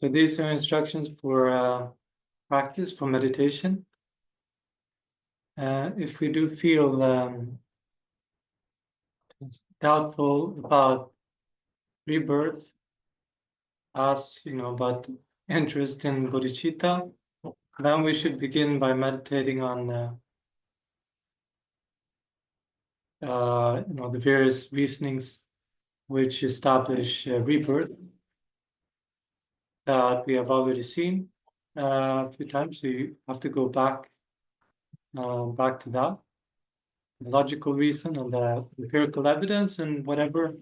So these are instructions for practice, for meditation. If we do feel doubtful about rebirth, about interest in bodhicitta, then we should begin by meditating on the various reasonings which establish rebirth that we have already seen a few times. So you have to go back to that, the logical reason and the empirical evidence and whatever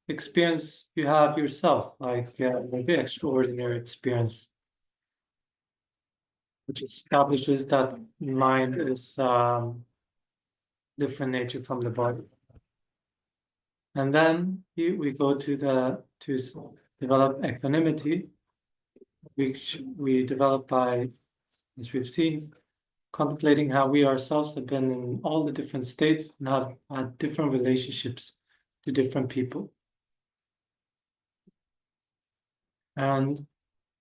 experience you have yourself, like maybe extraordinary experience, which establishes that mind is different nature from the body. And then we go to develop equanimity, which we develop by, as we've seen, contemplating how we ourselves have been in all the different states and have had different relationships to different people. And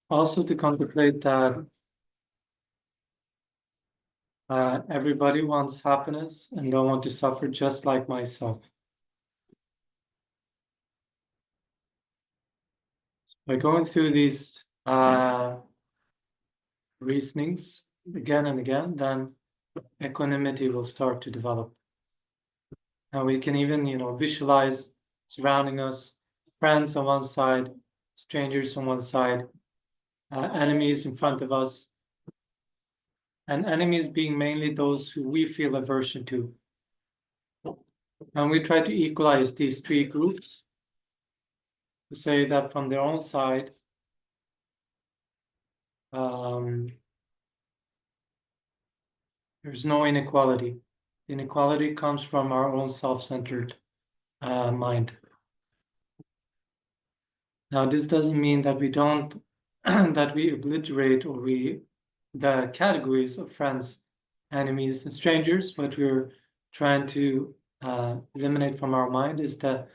also to contemplate that everybody wants happiness and don't want to suffer, just like myself. By going through these reasonings again and again, then equanimity will start to develop. And we can even, visualize surrounding us, friends on one side, strangers on one side, enemies in front of us, and enemies being mainly those who we feel aversion to. And we try to equalize these three groups to say that from their own side, there's no inequality. Inequality comes from our own self-centered mind. Now, this doesn't mean that we don't, that we obliterate or the categories of friends, enemies, and strangers. What we're trying to eliminate from our mind is the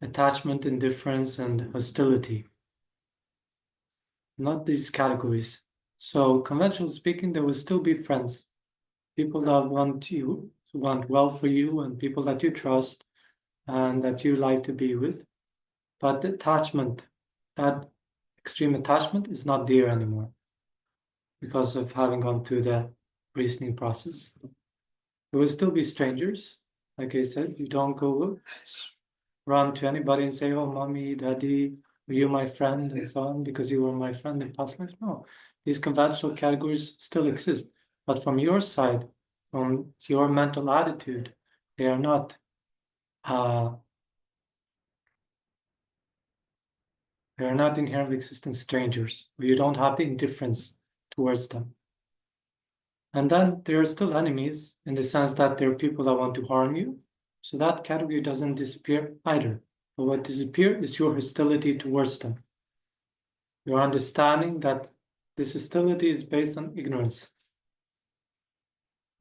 attachment, indifference, and hostility. Not these categories. So, conventionally speaking, there will still be friends, people that want well for you, and people that you trust and that you like to be with. But the attachment, that extreme attachment, is not there anymore because of having gone through the reasoning process. There will still be strangers. Like I said, you don't go run to anybody and say, oh, mommy, daddy, were you my friend, and so on, because you were my friend in past life. No, these conventional categories still exist. But from your side, from your mental attitude, they are not inherently existent strangers, where you don't have the indifference towards them. And then there are still enemies in the sense that there are people that want to harm you. So that category doesn't disappear either. But what disappears is your hostility towards them. Your understanding that this hostility is based on ignorance,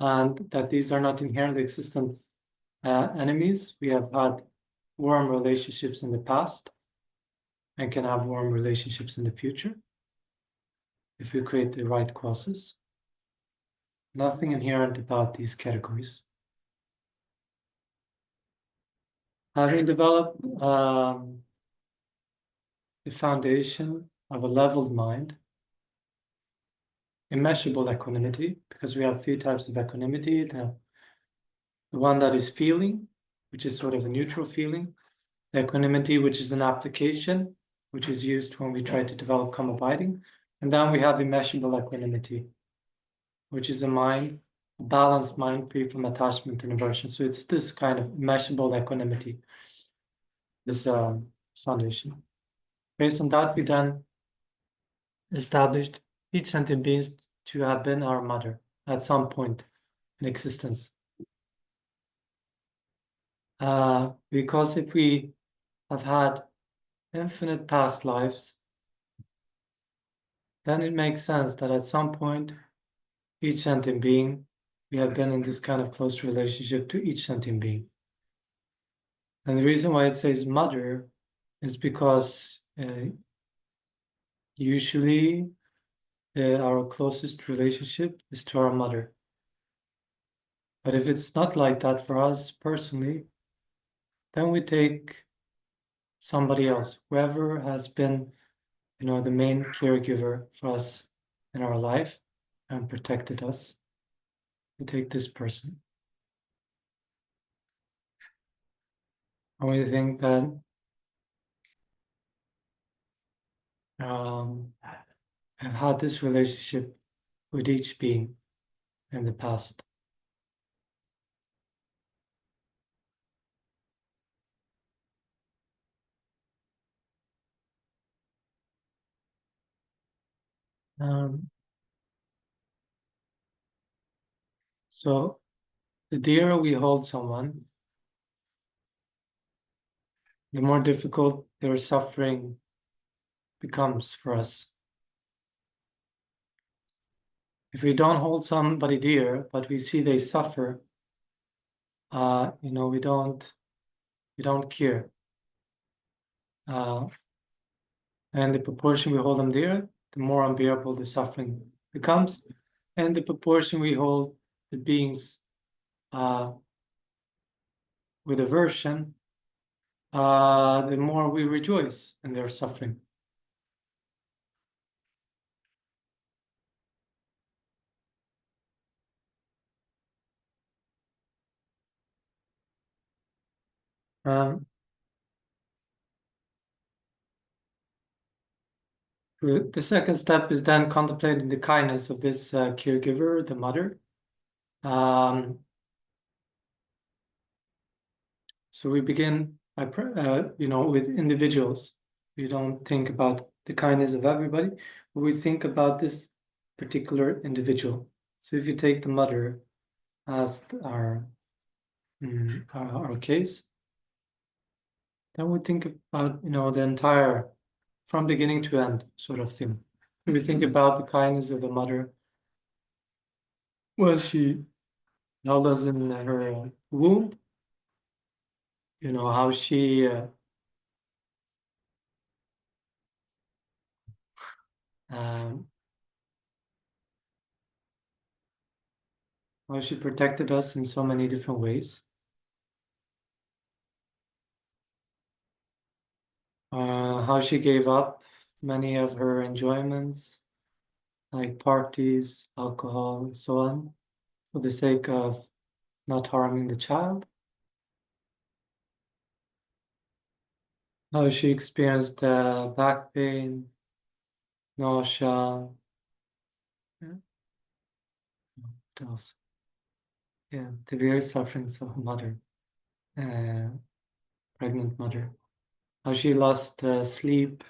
and that these are not inherently existent enemies. We have had warm relationships in the past and can have warm relationships in the future if we create the right causes. Nothing inherent about these categories. Having developed the foundation of a leveled mind, immeasurable equanimity, because we have three types of equanimity. The one that is feeling, which is sort of a neutral feeling. The equanimity, which is an application, which is used when we try to develop calm abiding. And then we have immeasurable equanimity, which is a balanced mind free from attachment and aversion. So it's this kind of immeasurable equanimity, this foundation. Based on that, we then established each sentient being to have been our mother at some point in existence. Because if we have had infinite past lives, then it makes sense that at some point, each sentient being, we have been in this kind of close relationship to each sentient being. And the reason why it says mother is because usually our closest relationship is to our mother. But if it's not like that for us personally, then we take somebody else, whoever has been, the main caregiver for us in our life and protected us. We take this person. And we think that I've had this relationship with each being in the past. So the dearer we hold someone, the more difficult their suffering becomes for us. If we don't hold somebody dear, but we see they suffer, we don't care. And the proportion we hold them dear, the more unbearable the suffering becomes. And the proportion we hold the beings with aversion, the more we rejoice in their suffering. The second step is then contemplating the kindness of this caregiver, the mother. So we begin by, with individuals. We don't think about the kindness of everybody, but we think about this particular individual. So if you take the mother as our case, then we think about, the entire, from beginning to end sort of thing. We think about the kindness of the mother. Well, she held us in her womb, how she how she protected us in so many different ways. How she gave up many of her enjoyments, like parties, alcohol, and so on, for the sake of not harming the child. How she experienced back pain, nausea. Yeah. What else? Yeah, the various sufferings of mother, pregnant mother. How she lost sleep,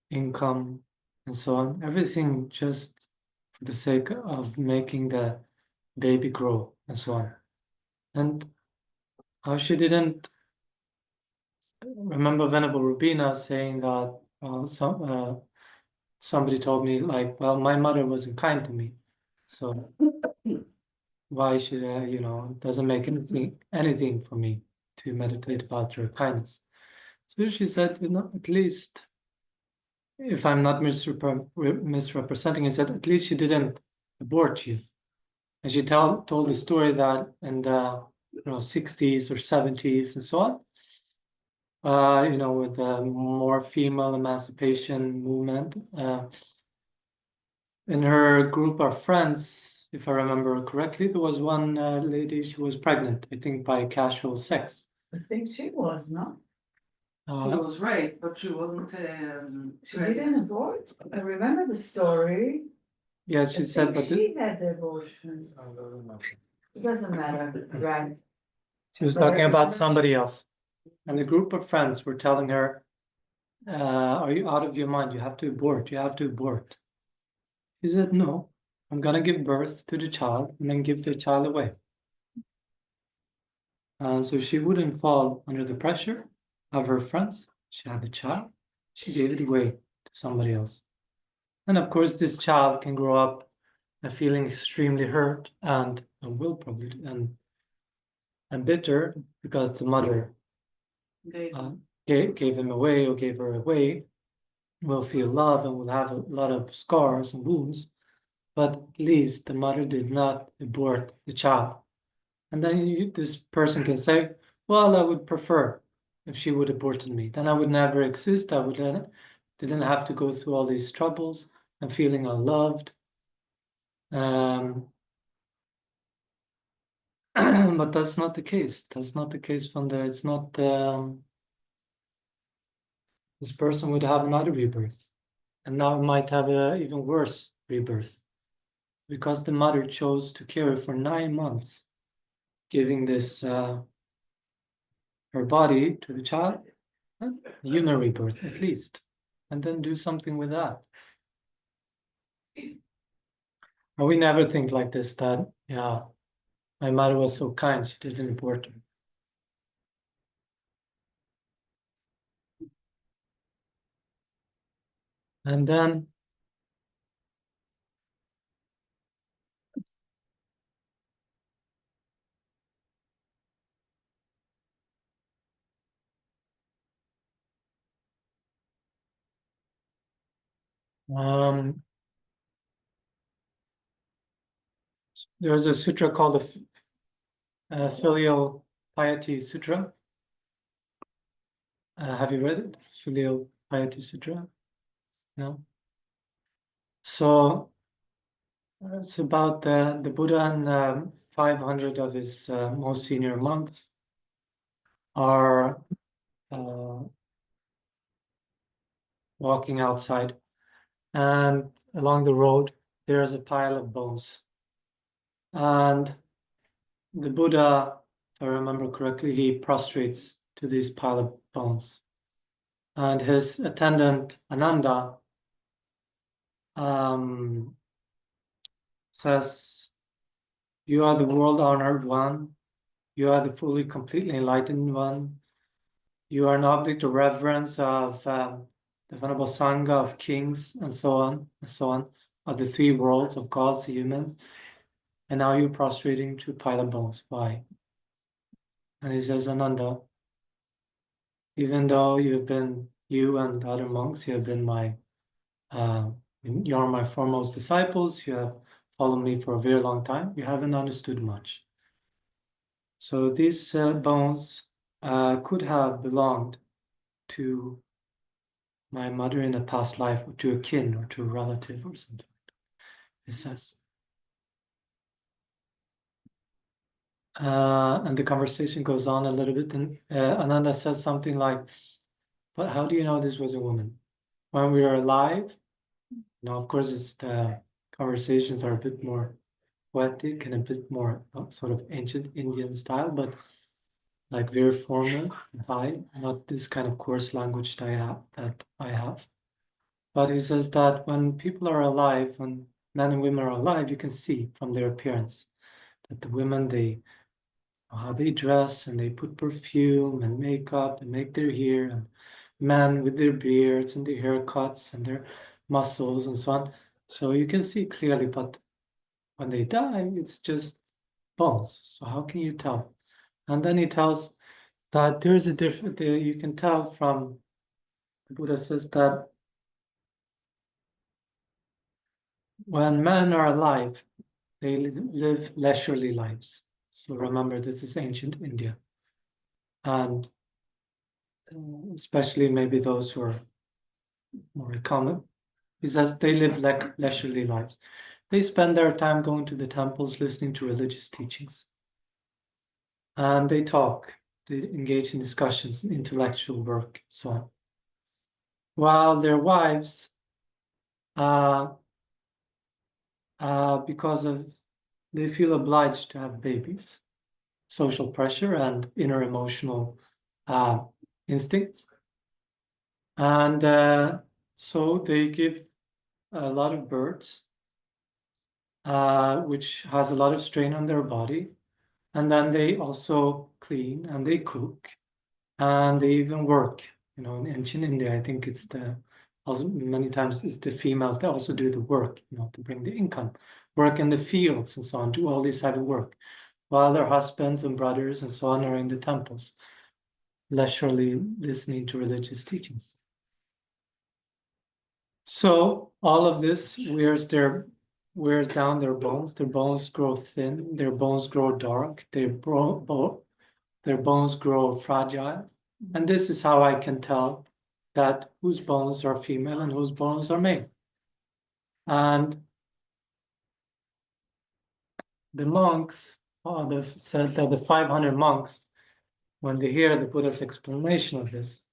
income, and so on. Everything just for the sake of making the baby grow and so on. And how she didn't remember Venerable Rubina saying that somebody told me, like, well, my mother wasn't kind to me, so why should I, it doesn't make anything for me to meditate about your kindness. So she said, at least, if I'm not misrepresenting it, said at least she didn't abort you. And she told the story that in the 60s or 70s and so on, with the more female emancipation movement, in her group of friends, if I remember correctly, there was one lady, she was pregnant, I think by casual sex. I think she was, no? She was raped, but she wasn't. She didn't abort. I remember the story. Yes, she said, but she had the abortion. It doesn't matter, right? She was talking about somebody else. And the group of friends were telling her, are you out of your mind? You have to abort. You have to abort. She said, no, I'm going to give birth to the child and then give the child away. So she wouldn't fall under the pressure of her friends. She had the child. She gave it away to somebody else. And of course, this child can grow up feeling extremely hurt and will probably and bitter because the mother gave him away or gave her away will feel love and will have a lot of scars and wounds, but at least the mother did not abort the child. And then this person can say, well, I would prefer if she would aborted me. Then I would never exist. I would didn't have to go through all these troubles and feeling unloved. But that's not the case. That's not the case from the, it's not, this person would have another rebirth. And now it might have an even worse rebirth because the mother chose to carry for 9 months, giving this, her body to the child, human rebirth at least, and then do something with that. And we never think like this, that, yeah, my mother was so kind, she didn't abort me. And then there's a sutra called the Filial Piety Sutra. Have you read it? Filial Piety Sutra? No? So it's about the Buddha and 500 of his most senior monks are walking outside, and along the road there's a pile of bones. And the Buddha, if I remember correctly, he prostrates to this pile of bones. And his attendant, Ananda, says, you are the world-honored one. You are the fully, completely enlightened one. You are an object of reverence of the Venerable Sangha, of kings, and so on, of the 3 worlds, of gods, humans. And now you're prostrating to a pile of bones. Why? And he says, Ananda, even though you and other monks, you have been you're my foremost disciples, you have followed me for a very long time, you haven't understood much. So these bones could have belonged to my mother in a past life, or to a kin, or to a relative, or something like that, it says. And the conversation goes on a little bit, and Ananda says something like, but how do you know this was a woman? When we are alive, of course, it's the conversations are a bit more poetic and a bit more sort of ancient Indian style, but like very formal and high, not this kind of coarse language that I have. But he says that when people are alive, when men and women are alive, you can see from their appearance that the women, how they dress, and they put perfume and makeup and make their hair, and men with their beards and their haircuts and their muscles and so on. So you can see clearly, but when they die, it's just bones. So how can you tell? And then he tells that there's a different, you can tell from, the Buddha says that when men are alive, they live leisurely lives. So remember, this is ancient India. And especially maybe those who are more common, he says they live leisurely lives. They spend their time going to the temples, listening to religious teachings. And they talk, they engage in discussions, intellectual work, and so on. While their wives, because they feel obliged to have babies, social pressure and inner emotional instincts. And so they give a lot of births, which has a lot of strain on their body. And then they also clean and they cook and they even work. In ancient India, I think it's also many times it's the females that also do the work, to bring the income, work in the fields and so on, do all this heavy work, while their husbands and brothers and so on are in the temples. leisurely listening to religious teachings. So all of this wears down their bones. Their bones grow thin. Their bones grow dark. Their bones grow fragile. And this is how I can tell that whose bones are female and whose bones are male. And the monks, they've said that the 500 monks, when they hear the Buddha's explanation of this,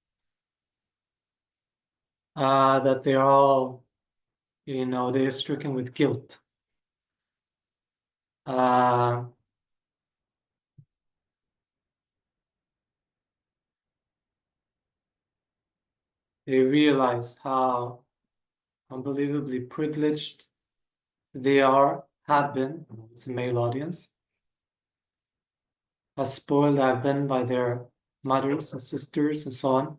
that they're all, they're stricken with guilt. They realize how unbelievably privileged they have been, it's a male audience, how spoiled I've been by their mothers and sisters and so on,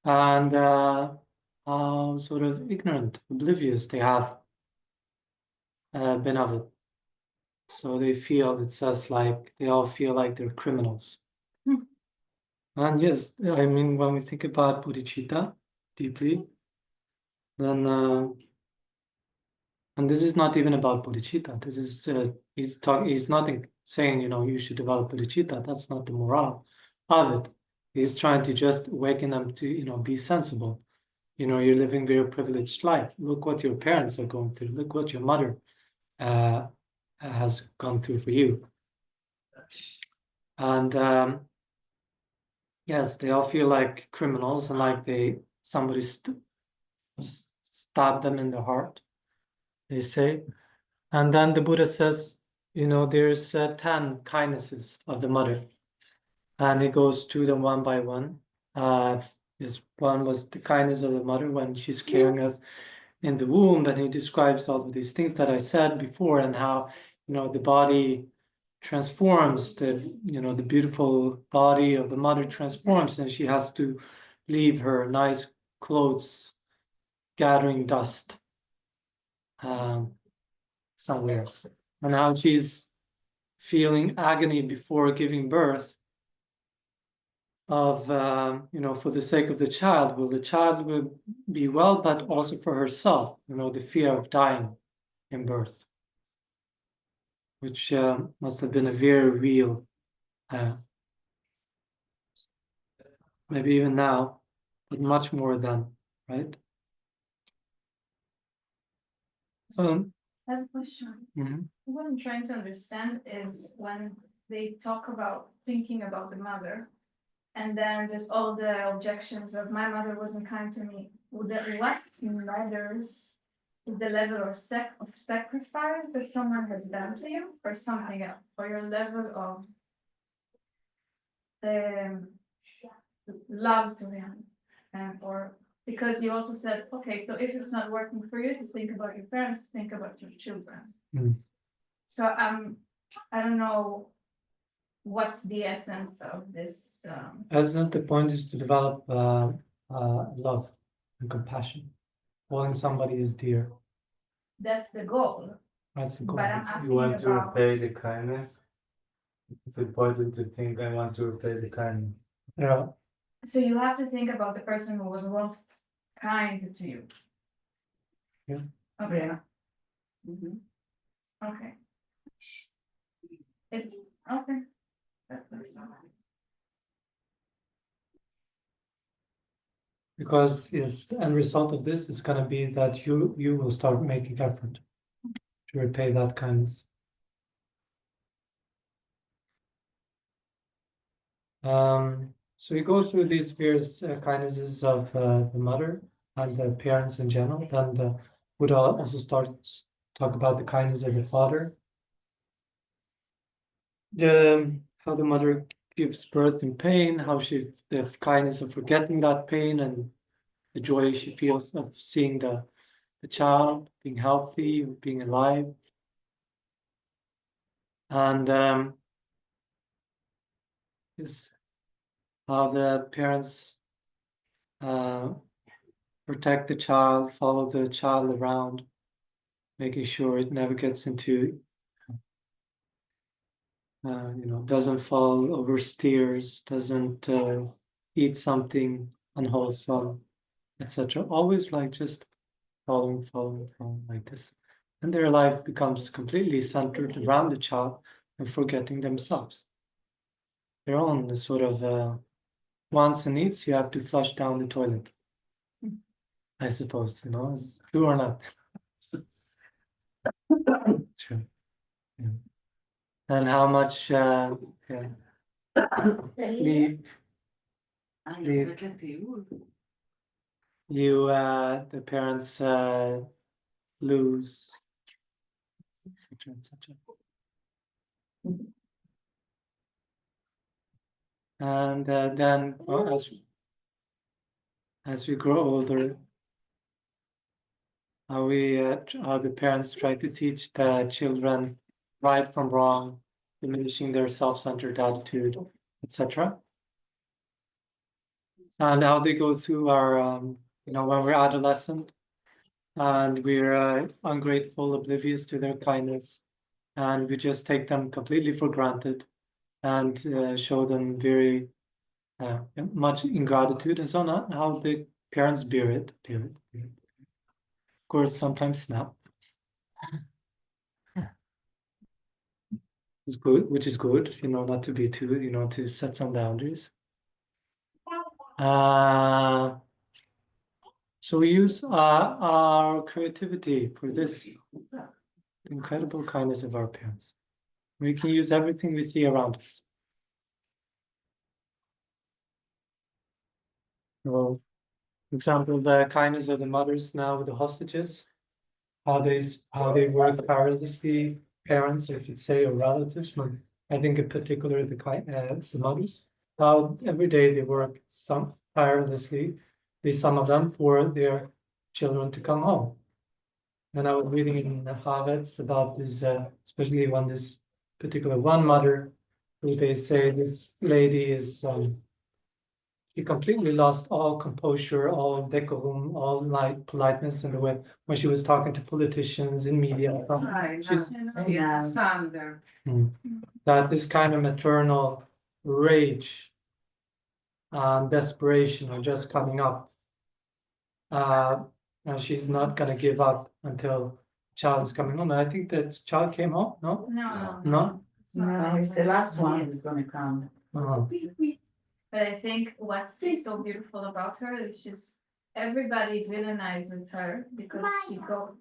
and how sort of ignorant, oblivious they have been of it. So they feel, it says, like they all feel like they're criminals. And yes, I mean, when we think about bodhicitta deeply, then and this is not even about bodhicitta. This is he's not saying, you should develop bodhicitta. That's not the morale of it. He's trying to just awaken them to, be sensible. You're living very privileged life. Look what your parents are going through. Look what your mother has gone through for you. And yes, they all feel like criminals and like somebody stabbed them in the heart, they say. And then the Buddha says, there's 10 kindnesses of the mother. And he goes through them one by one. This one was the kindness of the mother when she's carrying us in the womb. And he describes all of these things that I said before and how, the body transforms, the beautiful body of the mother transforms, and she has to leave her nice clothes gathering dust somewhere. And how she's feeling agony before giving birth of, for the sake of the child. Will the child will be well, but also for herself, the fear of dying in birth, which must have been a very real, maybe even now, but much more than, right? I have a question. Mhm. What I'm trying to understand is when they talk about thinking about the mother, and then there's all the objections of my mother wasn't kind to me. What matters is the level of sacrifice that someone has done to you, or something else, or your level of love to him, or because you also said, okay, so if it's not working for you to think about your parents, think about your children. So I don't know what's the essence of this. Essence, the point is to develop love and compassion. Holding somebody is dear. That's the goal. That's the goal. But I'm asking You want to about. repay the kindness? It's important to think, I want to repay the kindness. Yeah. So you have to think about the person who was most kind to you. Yeah. Okay. Yeah. Mhm. Okay. Okay. That makes sense. Because the end result of this is going to be that you will start making effort to repay that kindness. So we go through these various kindnesses of the mother and the parents in general. Then the Buddha also starts talk about the kindness of the father. How the mother gives birth in pain, how the kindness of forgetting that pain and the joy she feels of seeing the child being healthy, being alive. And is how the parents protect the child, follow the child around, making sure it never gets into doesn't fall over stairs, doesn't eat something unwholesome, etc. Always like just following like this. And their life becomes completely centered around the child and forgetting themselves. Their own sort of wants and needs, you have to flush down the toilet. I suppose, it's true or not. True. Yeah. And how much sleep, זה לטיול. the parents lose, etc., etc. And then as we grow older, how the parents try to teach the children right from wrong, diminishing their self-centered attitude, etc. And how they go through our, when we're adolescent, and we're ungrateful, oblivious to their kindness, and we just take them completely for granted, and show them very much ingratitude and so on. How the parents bear it. Of course, sometimes snap. It's good, which is good, not to be too, to set some boundaries. So we use our creativity for this, the incredible kindness of our parents. We can use everything we see around us. Well, for example, the kindness of the mothers now with the hostages, how they work tirelessly, parents, I should say, or relatives, but I think in particular the mothers, how every day they work tirelessly, some of them, for their children to come home. And I was reading in the Haaretz about this, especially this particular one mother, who they say this lady is she completely lost all composure, all decorum, all politeness in the way when she was talking to politicians in media. She's He has a son there. that this kind of maternal rage and desperation are just coming up. And she's not going to give up until child is coming home. And I think that child came home, no? No. No, it's the last one who's gonna come. But I think what's so beautiful about her is just everybody villainizes her because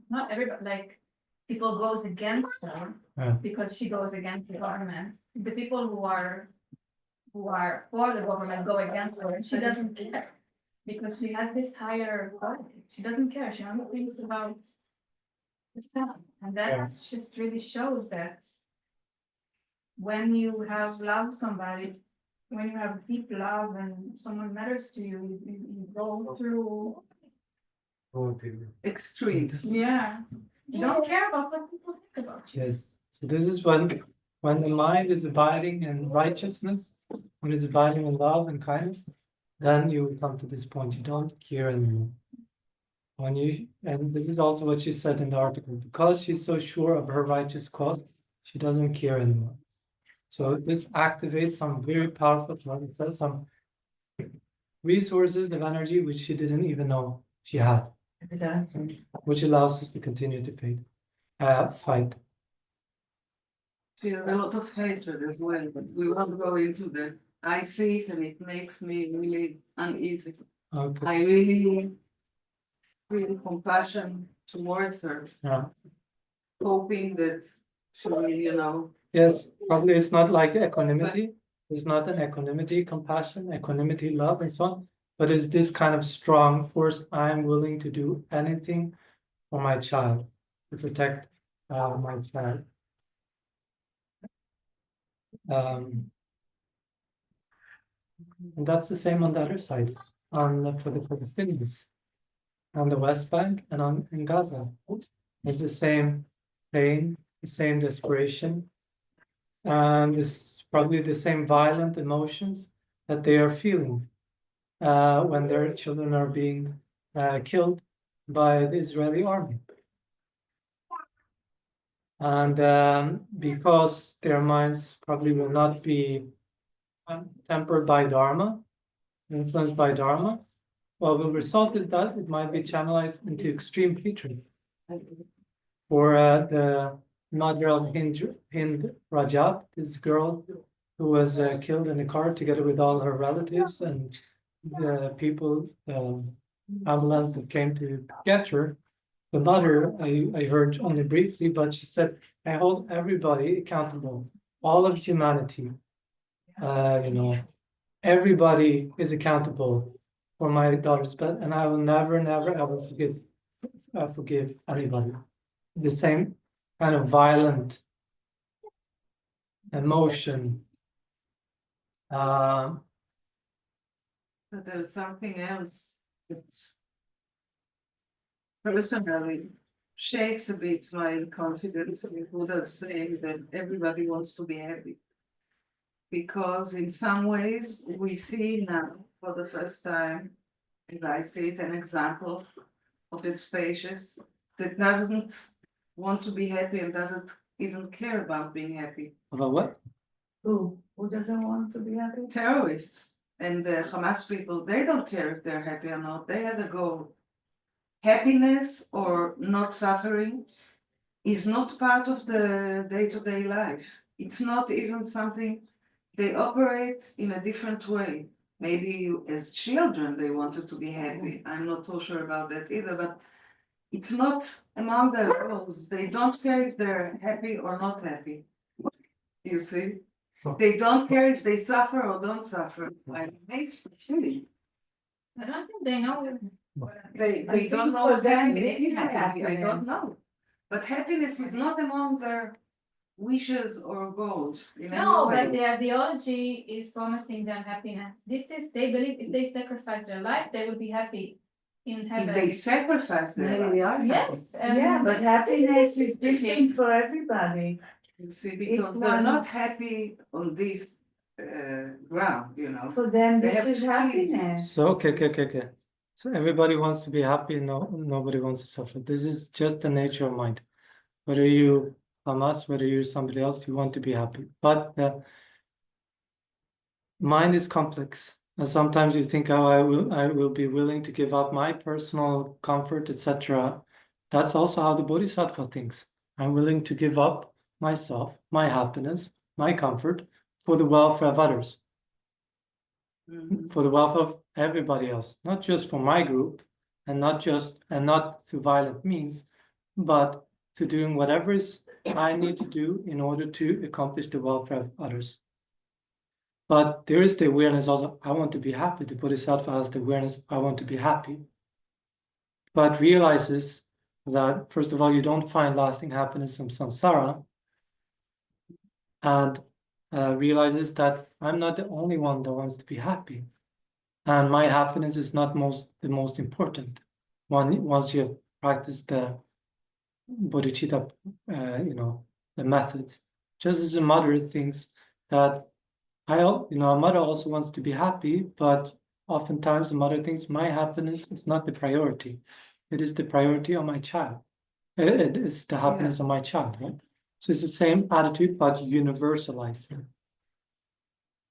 not everybody, like people goes against her because she goes against the government. The people who are for the government go against her, and she doesn't care because she has this higher quality. She doesn't care. She only thinks about the stuff, and that just really shows that when you have loved somebody, when you have deep love and someone matters to you, you go through Extremes. you don't care about what people think about you. Yes. So this is when the mind is abiding in righteousness, when it's abiding in love and kindness, then you come to this point. You don't care anymore. And this is also what she said in the article, because she's so sure of her righteous cause, she doesn't care anymore. So this activates some very powerful, some resources of energy which she didn't even know she had. Exactly. Which allows us to continue to fight. She has a lot of hatred as well, but we won't go into that. I see it and it makes me really uneasy. Okay. I really feel compassion towards her, hoping that she will, Yes, probably it's not like equanimity. It's not an equanimity, compassion, equanimity, love, and so on. But it's this kind of strong force. I'm willing to do anything for my child, to protect my child. And that's the same on the other side, for the Palestinians, on the West Bank and in Gaza. It's the same pain, the same desperation, and it's probably the same violent emotions that they are feeling when their children are being killed by the Israeli army. And because their minds probably will not be tempered by Dharma, influenced by Dharma, well, the result is that it might be channelized into extreme hatred. Or the mother of Hind Rajat, this girl who was killed in the car together with all her relatives and the people, ambulance that came to get her. The mother, I heard only briefly, but she said, I hold everybody accountable, all of humanity. Everybody is accountable for my daughter's death, and I will never, ever forgive anybody. The same kind of violent emotion. But there's something else that's personally shakes a bit my confidence in Buddha's saying that everybody wants to be happy. Because in some ways we see now for the first time, as I see it, an example of a species that doesn't want to be happy and doesn't even care about being happy. About what? Who doesn't want to be happy? Terrorists and the Hamas people, they don't care if they're happy or not. They have a goal. Happiness or not suffering is not part of the day-to-day life. It's not even something, they operate in a different way. Maybe as children they wanted to be happy. I'm not so sure about that either, but it's not among their goals. They don't care if they're happy or not happy. You see? They don't care if they suffer or don't suffer. I'm amazed to see. I don't think they know. They don't think know for them happiness this is is happy. I don't happiness. know. But happiness is not among their wishes or goals in any No, way. but their ideology is promising them happiness. They believe if they sacrifice their life, they will be happy in If heaven. they sacrifice their Maybe life, they are. Yes, and Yeah, but happiness is different for everybody. you see, because It's they're one- not happy on this ground, you know. For them, They this have is to keep- happiness. So okay. So everybody wants to be happy, nobody wants to suffer. This is just the nature of mind. Whether you Hamas, whether you're somebody else, you want to be happy. But the mind is complex. And sometimes you think, oh, I will be willing to give up my personal comfort, etc. That's also how the Bodhisattva thinks. I'm willing to give up myself, my happiness, my comfort for the welfare of others, for the welfare of everybody else, not just for my group, and not through violent means, but to doing whatever I need to do in order to accomplish the welfare of others. But there is the awareness also, I want to be happy. The Bodhisattva has the awareness, I want to be happy. But realizes that, first of all, you don't find lasting happiness in samsara. And realizes that I'm not the only one that wants to be happy. And my happiness is not the most important. Once you have practiced the bodhicitta, the methods. Just as a mother thinks that a mother also wants to be happy, but oftentimes the mother thinks my happiness is not the priority. It is the priority of my child. It is the happiness of my child, right? So it's the same attitude, but universalized.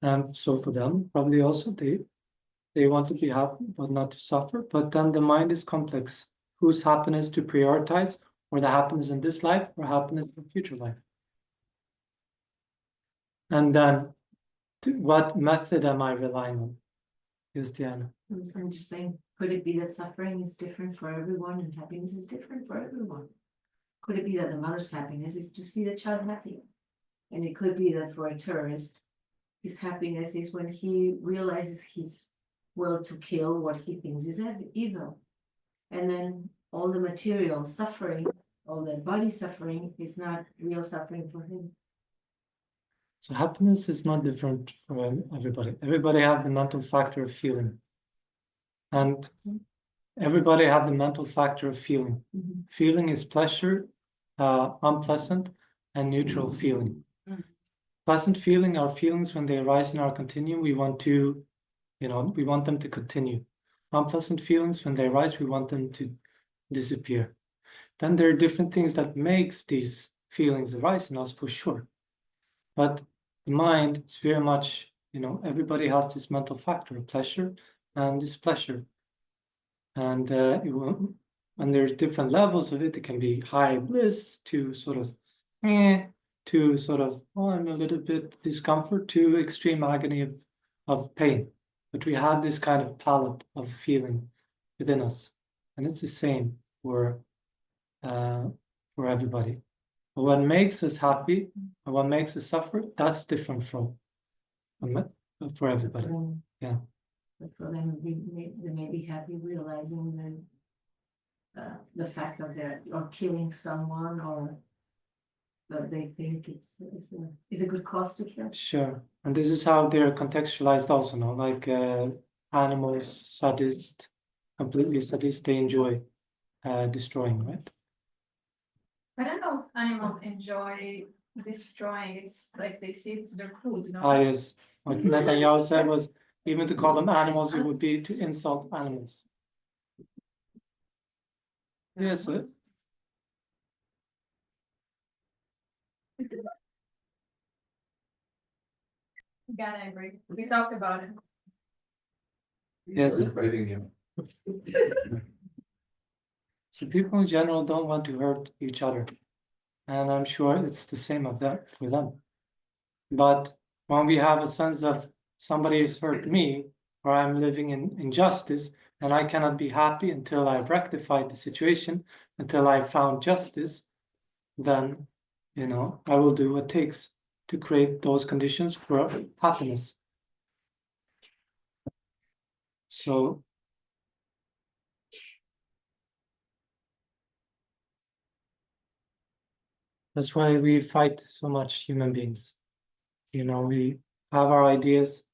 And so for them, probably also they want to be happy, but not to suffer. But then the mind is complex. Whose happiness to prioritize, or the happiness in this life, or happiness in the future life? And then, what method am I relying on? Christiana. I'm just saying, could it be that suffering is different for everyone and happiness is different for everyone? Could it be that the mother's happiness is to see the child happy? And it could be that for a terrorist, his happiness is when he realizes his will to kill what he thinks is evil. And then all the material suffering, all the body suffering is not real suffering for him. So happiness is not different for everybody. Everybody have the mental factor of feeling. And everybody have the mental factor of feeling. Mhm. Feeling is pleasure, unpleasant, and neutral feeling. Pleasant feeling are feelings when they arise in our continuum, we want them to continue. Unpleasant feelings, when they arise, we want them to disappear. Then there are different things that makes these feelings arise in us for sure. But the mind is very much, everybody has this mental factor of pleasure and displeasure. And when there's different levels of it, it can be high bliss to sort of, to sort of, I'm a little bit discomfort, to extreme agony of pain. But we have this kind of palette of feeling within us. And it's the same for everybody. But what makes us happy and what makes us suffer, that's different for everybody. Yeah. But for them, they may be happy realizing the fact that they're killing someone, or that they think it's a good cause to kill. Sure. And this is how they're contextualized also, no? Like animals, sadist, completely sadist, they enjoy destroying, right? I don't know if animals enjoy destroying. It's like they see it's their food, Yes. What Netanyahu said was, even to call them animals, it would be to insult animals. Yes, sir. Gotta agree. We talked about it. Yes. Sir. Fighting you. So people in general don't want to hurt each other. And I'm sure it's the same for them. But when we have a sense of somebody has hurt me, or I'm living in injustice, and I cannot be happy until I've rectified the situation, until I've found justice, then, I will do what it takes to create those conditions for happiness. So that's why we fight so much, human beings. We have our ideas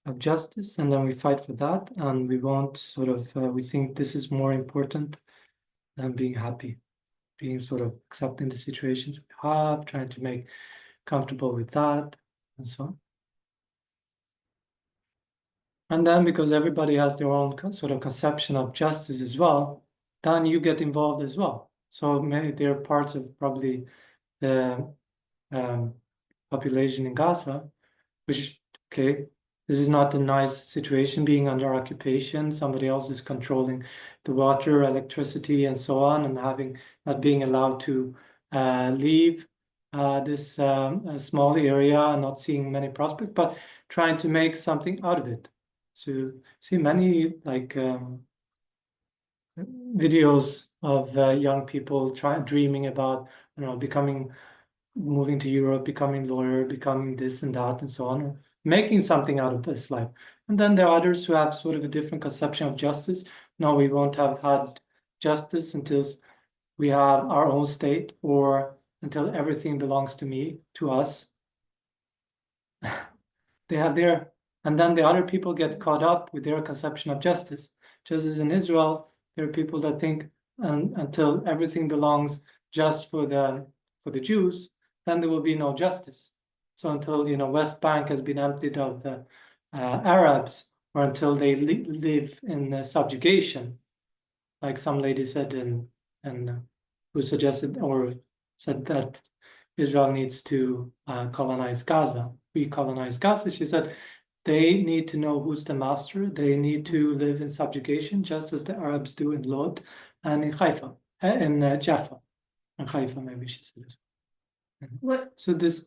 of justice, and then we fight for that, and we want sort of, we think this is more important than being happy, being sort of accepting the situations we have, trying to make comfortable with that, and so on. And then because everybody has their own sort of conception of justice as well, then you get involved as well. So maybe they're parts of probably the population in Gaza, which, okay, this is not a nice situation, being under occupation. Somebody else is controlling the water, electricity, and so on, and not being allowed to leave this small area and not seeing many prospects, but trying to make something out of it. So see many videos of young people dreaming about, moving to Europe, becoming lawyer, becoming this and that, and so on, or making something out of this life. And then there are others who have sort of a different conception of justice. No, we won't have had justice until we have our own state, or until everything belongs to me, to us. They have their, and then the other people get caught up with their conception of justice. Just as in Israel, there are people that think until everything belongs just for the Jews, then there will be no justice. So until West Bank has been emptied of the Arabs, or until they live in subjugation, like some lady said who suggested or said that Israel needs to colonize Gaza, recolonize Gaza. She said they need to know who's the master. They need to live in subjugation, just as the Arabs do in Lod and in Haifa, in Jaffa, in Haifa, maybe she said it. What? So this.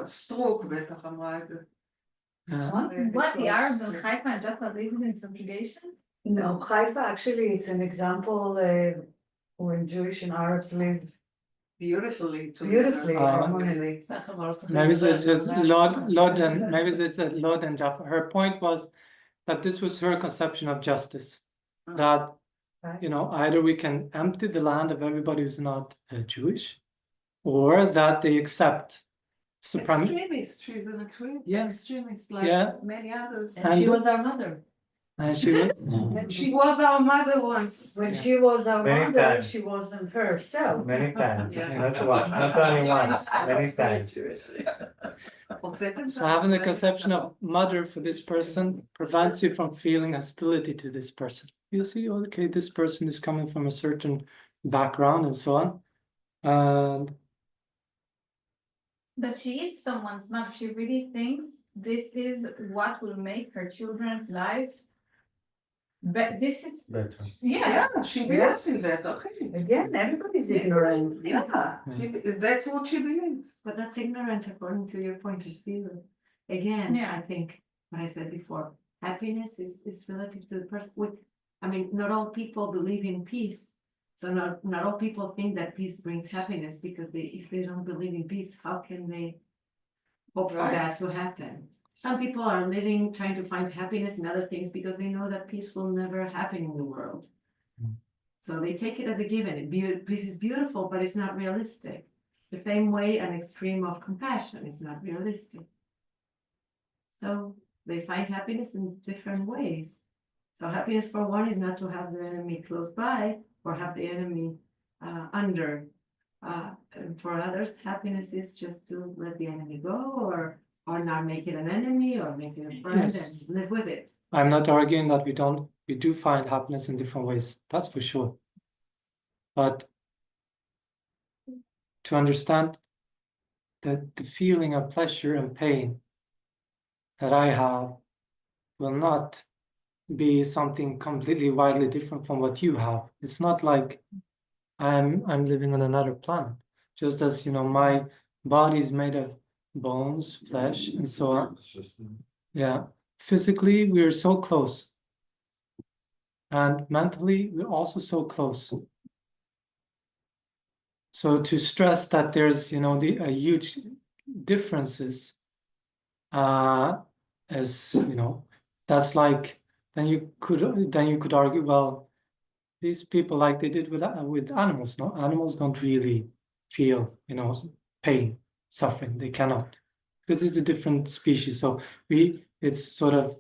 Stroke בטח אמרה את זה. What, the Arabs in Haifa and Jaffa lives in subjugation? No, Haifa actually it's an example when Jewish and Arabs live Beautifully. beautifully, harmoniously. Maybe it's just Lod and maybe it's Lod and Jaffa. Her point was that this was her conception of justice. That either we can empty the land of everybody who's not Jewish, or that they accept supremacy. Extremist, she's an extremist Yeah. many others. And she was our mother. And she was, And she was our mother once. When she was our Many mother, times. she wasn't herself. Many times, Yeah. not only once, many times. so having the conception of mother for this person prevents you from feeling hostility to this person. You see, okay, this person is coming from a certain background and so on. And But she is someone's mother. She really thinks this is what will make her children's life. But this is, Better. yeah, Yeah, she believes in that, okay. Again, everybody's ignorant. Yeah, that's what she believes. But that's ignorance according to your point of view. Again, Yeah. I think what I said before, happiness is relative to the person with, I mean, not all people believe in peace. So not all people think that peace brings happiness because if they don't believe in peace, how can they hope for Right. that to happen? Some people are living, trying to find happiness in other things because they know that peace will never happen in the world. Mm. So they take it as a given. Peace is beautiful, but it's not realistic. The same way an extreme of compassion is not realistic. So they find happiness in different ways. So happiness for one is not to have the enemy close by or have the enemy under. And for others, happiness is just to let the enemy go or not make it an enemy or make it a friend Yes. and live with it. I'm not arguing that we do find happiness in different ways. That's for sure. But to understand that the feeling of pleasure and pain that I have will not be something completely widely different from what you have. It's not like I'm living on another planet. Just as my body is made of bones, flesh, and so on. Yeah. Physically, we're so close. And mentally, we're also so close. So to stress that there's a huge differences, as that's like then you could argue, well, these people, like they did with animals, no, animals don't really feel pain, suffering. They cannot, because it's a different species. So it's sort of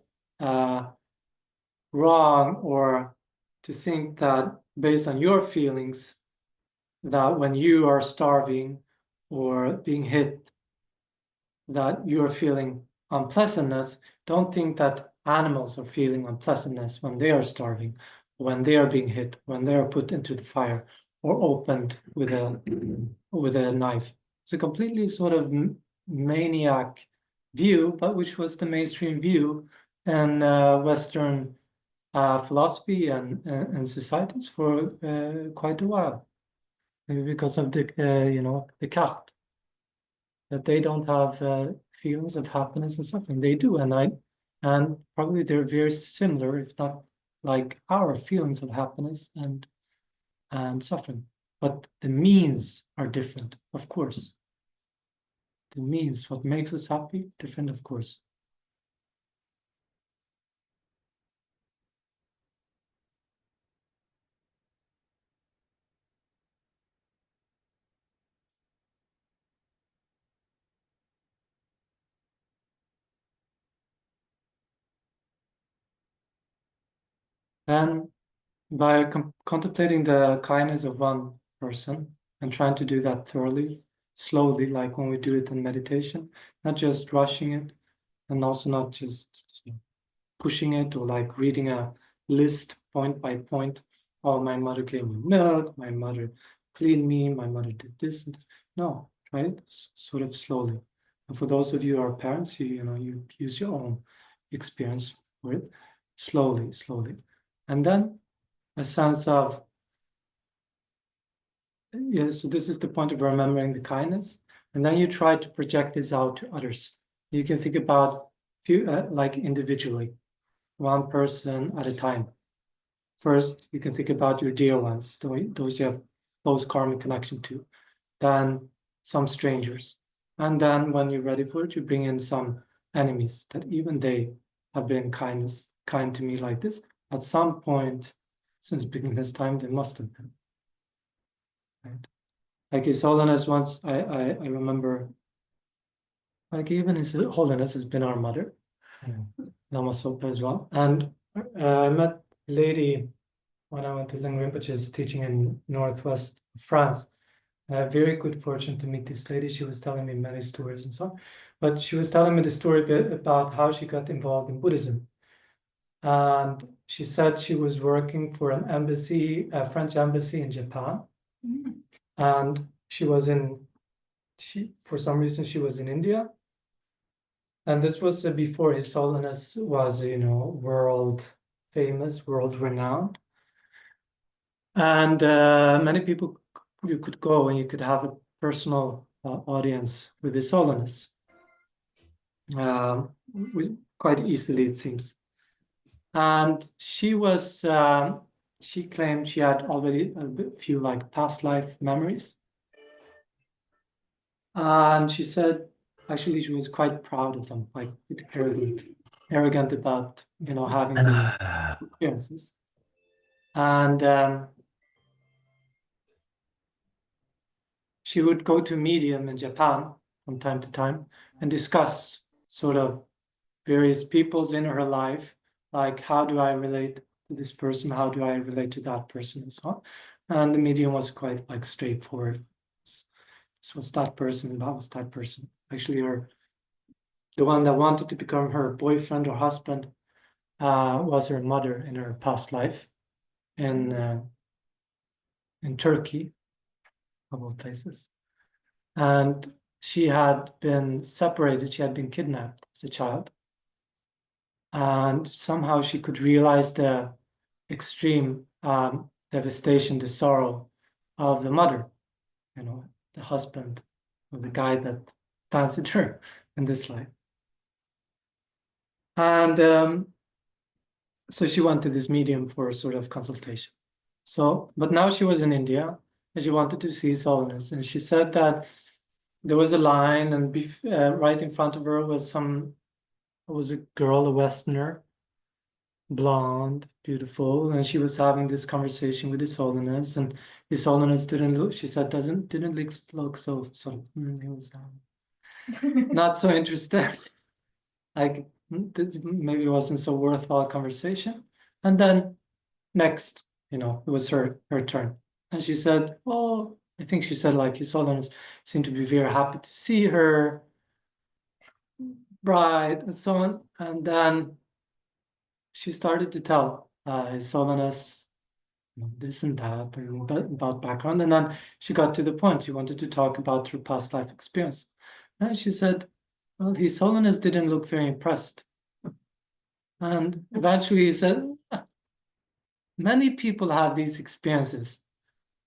wrong or to think that based on your feelings that when you are starving or being hit that you're feeling unpleasantness. Don't think that animals are feeling unpleasantness when they are starving, when they are being hit, when they are put into the fire or opened with a knife. It's a completely sort of maniac view, but which was the mainstream view in Western philosophy and societies for quite a while. Maybe because of the Descartes, that they don't have feelings of happiness and suffering. They do, and probably they're very similar, if not like our feelings of happiness and suffering. But the means are different, of course. The means, what makes us happy, different, of course. And by contemplating the kindness of one person and trying to do that thoroughly, slowly, like when we do it in meditation, not just rushing it, and also not just pushing it or like reading a list point by point. Oh, my mother gave me milk, my mother cleaned me, my mother did this. No, try it sort of slowly. And for those of you who are parents, you use your own experience for it, slowly. And then a sense of, yeah, so this is the point of remembering the kindness. And then you try to project this out to others. You can think about like individually, one person at a time. First, you can think about your dear ones, those you have close karmic connection to, then some strangers. And then when you're ready for it, you bring in some enemies that even they have been kind to me like this. At some point, since beginning this time, they must have been. Right? Like His Holiness once, I remember, like even His Holiness has been our mother, Lama Sopa as well. And I met a lady when I went to Lamrim Chenmo's teaching in northwest France. I had very good fortune to meet this lady. She was telling me many stories and so on. But she was telling me the story about how she got involved in Buddhism. And she said she was working for an embassy, a French embassy in Japan. And she was for some reason she was in India. And this was before His Holiness was, world famous, world renowned. And many people, you could go and you could have a personal audience with His Holiness. Quite easily, it seems. And she claimed she had already a few like past life memories. And she said, actually, she was quite proud of them, like arrogant about, having these experiences. And she would go to a medium in Japan from time to time and discuss sort of various peoples in her life, like how do I relate to this person, how do I relate to that person, and so on. And the medium was quite like straightforward. This was that person, that was that person. Actually, the one that wanted to become her boyfriend or husband was her mother in her past life in Turkey, of all places. And she had been separated, she had been kidnapped as a child. And somehow she could realize the extreme devastation, the sorrow of the mother, the husband, or the guy that fancied her in this life. And so she went to this medium for a sort of consultation. But now she was in India and she wanted to see His Holiness. And she said that there was a line, and right in front of her was a girl, a Westerner, blonde, beautiful, and she was having this conversation with His Holiness, and His Holiness didn't look. She said didn't look so. He was not so interested. Like maybe it wasn't so worthwhile conversation. And then next, it was her turn, and she said, "Oh, I think she said like His Holiness seemed to be very happy to see her bride and so on." And then she started to tell His Holiness this and that and about background. And then she got to the point. She wanted to talk about her past life experience. And she said, well, His Holiness didn't look very impressed. And eventually he said, many people have these experiences.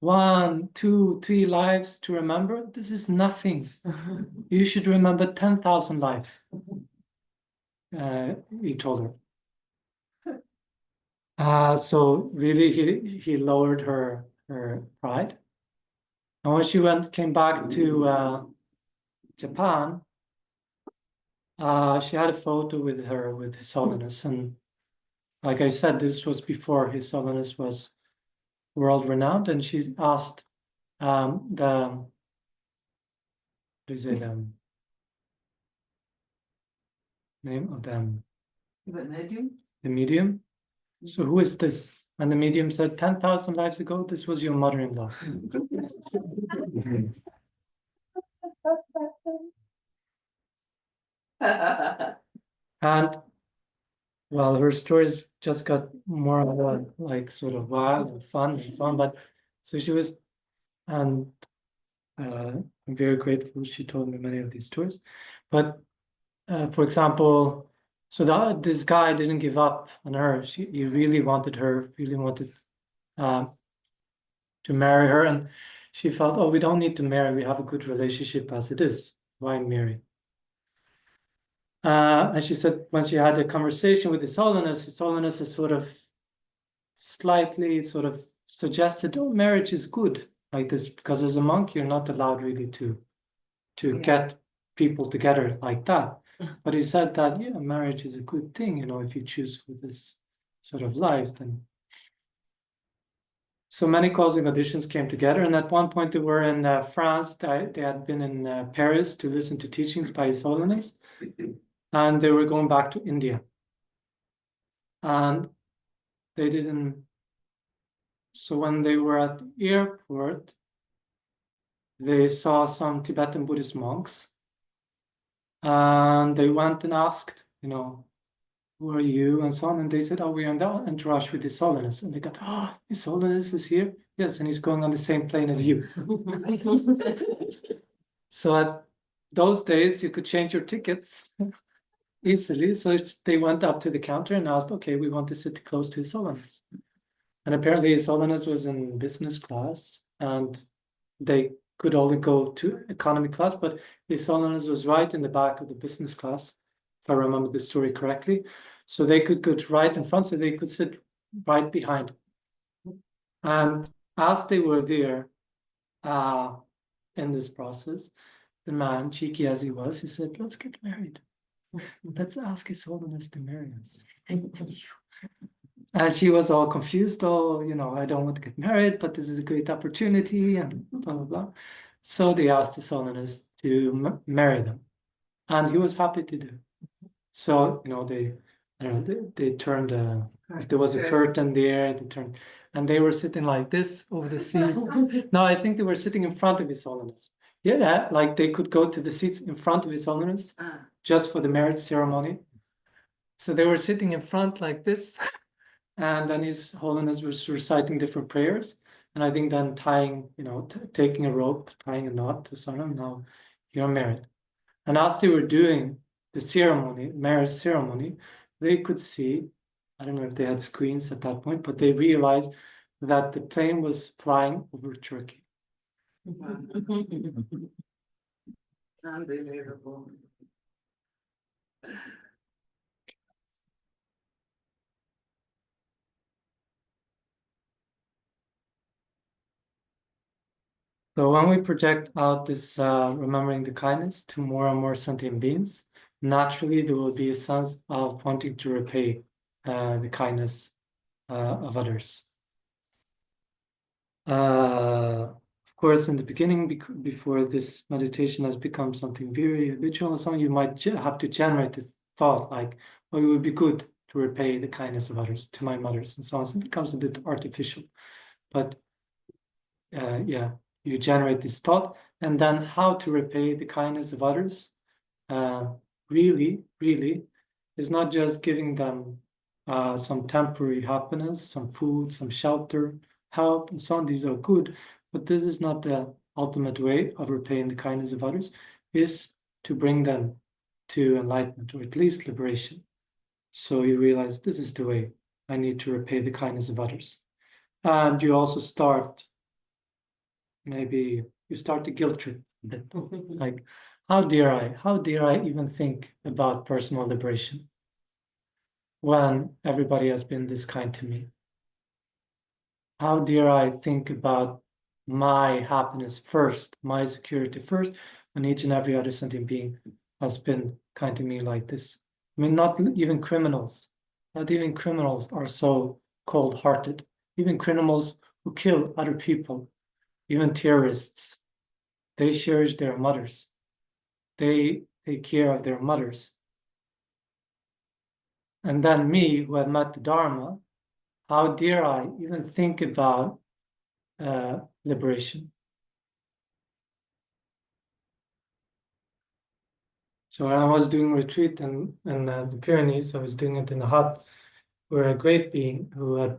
1, 2, 3 lives to remember. This is nothing. You should remember 10,000 lives. He told her. So really, he lowered her pride. And when she came back to Japan, she had a photo with His Holiness. And like I said, this was before His Holiness was world renowned. And she asked the name of them, The medium? the medium. So who is this? And the medium said, 10,000 lives ago, this was your mother-in-law. And well, her stories just got more and more like sort of wild and fun and so on. But so she was, and I'm very grateful she told me many of these stories. But for example, so this guy didn't give up on her. He really wanted her, really wanted to marry her. And she felt, oh, we don't need to marry. We have a good relationship as it is. Why marry? And she said when she had a conversation with His Holiness has sort of slightly sort of suggested, oh, marriage is good like this, because as a monk, you're not allowed really to get people together like that. But he said that, yeah, marriage is a good thing, if you choose for this sort of life, then. So many closing conditions came together, and at one point they were in France. They had been in Paris to listen to teachings by His Holiness, and they were going back to India. And they didn't. So when they were at the airport, they saw some Tibetan Buddhist monks, and they went and asked, who are you, and so on. And they said, oh, we're on the entourage with His Holiness. And they got, oh, His Holiness is here? Yes, and he's going on the same plane as you. So at those days, you could change your tickets easily. So they went up to the counter and asked, okay, we want to sit close to His Holiness. And apparently His Holiness was in business class, and they could only go to economy class, but His Holiness was right in the back of the business class, if I remember the story correctly. So they could go right in front, so they could sit right behind. And as they were there in this process, the man, cheeky as he was, he said, let's get married. Let's ask His Holiness to marry us. And she was all confused. Oh, I don't want to get married, but this is a great opportunity, and blah, blah, blah. So they asked His Holiness to marry them. And he was happy to do. So, they turned, if there was a curtain there, they turned, and they were sitting like this over the seat. No, I think they were sitting in front of His Holiness. Yeah, like they could go to the seats in front of His Holiness just for the marriage ceremony. So they were sitting in front like this, and then His Holiness was reciting different prayers. And I think then tying, taking a rope, tying a knot to someone, now you're married. And as they were doing the ceremony, marriage ceremony, they could see, I don't know if they had screens at that point, but they realized that the plane was flying over Turkey. Unbelievable. So when we project out this remembering the kindness to more and more sentient beings, naturally there will be a sense of wanting to repay the kindness of others. Of course, in the beginning, before this meditation has become something very habitual and so on, you might have to generate the thought like, well, it would be good to repay the kindness of others to my mothers and so on. So it becomes a bit artificial. But yeah, you generate this thought, and then how to repay the kindness of others really is not just giving them some temporary happiness, some food, some shelter, help, and so on. These are good, but this is not the ultimate way of repaying the kindness of others, is to bring them to enlightenment, or at least liberation. So you realize this is the way I need to repay the kindness of others. And you also start, maybe you start the guilt trip a bit. Like, how dare I even think about personal liberation when everybody has been this kind to me? How dare I think about my happiness first, my security first, when each and every other sentient being has been kind to me like this? I mean, not even criminals are so cold-hearted. Even criminals who kill other people, even terrorists, they cherish their mothers. They take care of their mothers. And then me, who have met the Dharma, how dare I even think about liberation? So when I was doing retreat in the Pyrenees, I was doing it in a hut where a great being who had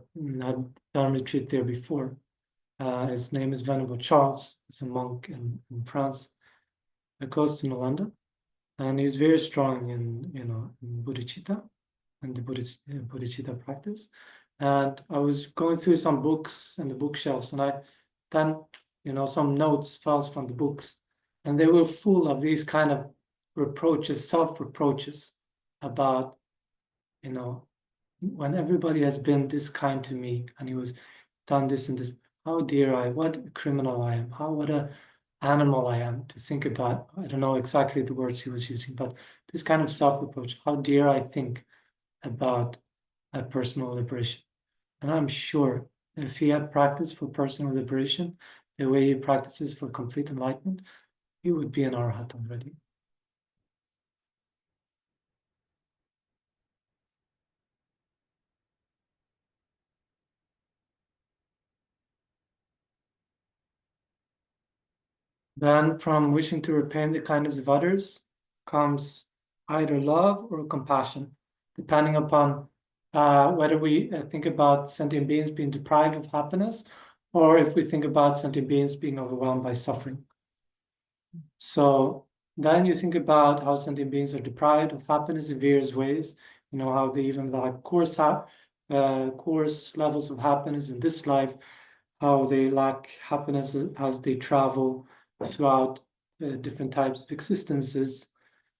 done retreat there before. His name is Venerable Charles. He's a monk in France, close to Nalanda, and he's very strong in bodhicitta and the bodhicitta practice. And I was going through some books and the bookshelves, and I then some notes fell from the books, and they were full of these kind of reproaches, self-reproaches about when everybody has been this kind to me, and he was done this and this, how dare I, what a criminal I am, what a animal I am to think about. I don't know exactly the words he was using, but this kind of self-reproach, how dare I think about a personal liberation? And I'm sure if he had practiced for personal liberation the way he practices for complete enlightenment, he would be an arhat already. Then from wishing to repay the kindness of others comes either love or compassion. depending upon whether we think about sentient beings being deprived of happiness, or if we think about sentient beings being overwhelmed by suffering. So then you think about how sentient beings are deprived of happiness in various ways. You know, how they even lack coarse levels of happiness in this life, how they lack happiness as they travel throughout different types of existences,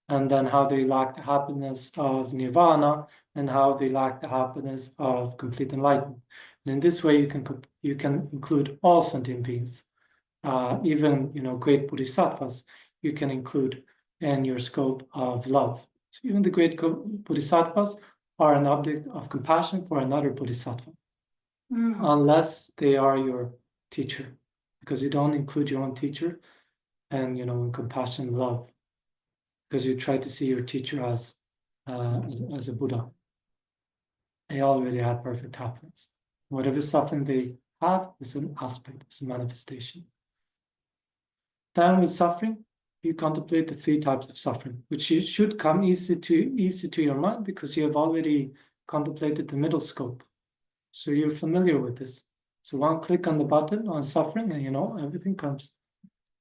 and then how they lack the happiness of nirvana, and how they lack the happiness of complete enlightenment. And in this way, you can include all sentient beings, even great bodhisattvas. You can include in your scope of love. So even the great bodhisattvas are an object of compassion for another bodhisattva, unless they are your teacher, because you don't include your own teacher and in compassion and love, because you try to see your teacher as a Buddha. They already have perfect happiness. Whatever suffering they have is an aspect, it's a manifestation. Then with suffering, you contemplate the 3 types of suffering, which should come easy to your mind because you have already contemplated the middle scope. So you're familiar with this. So one click on the button on suffering and everything comes.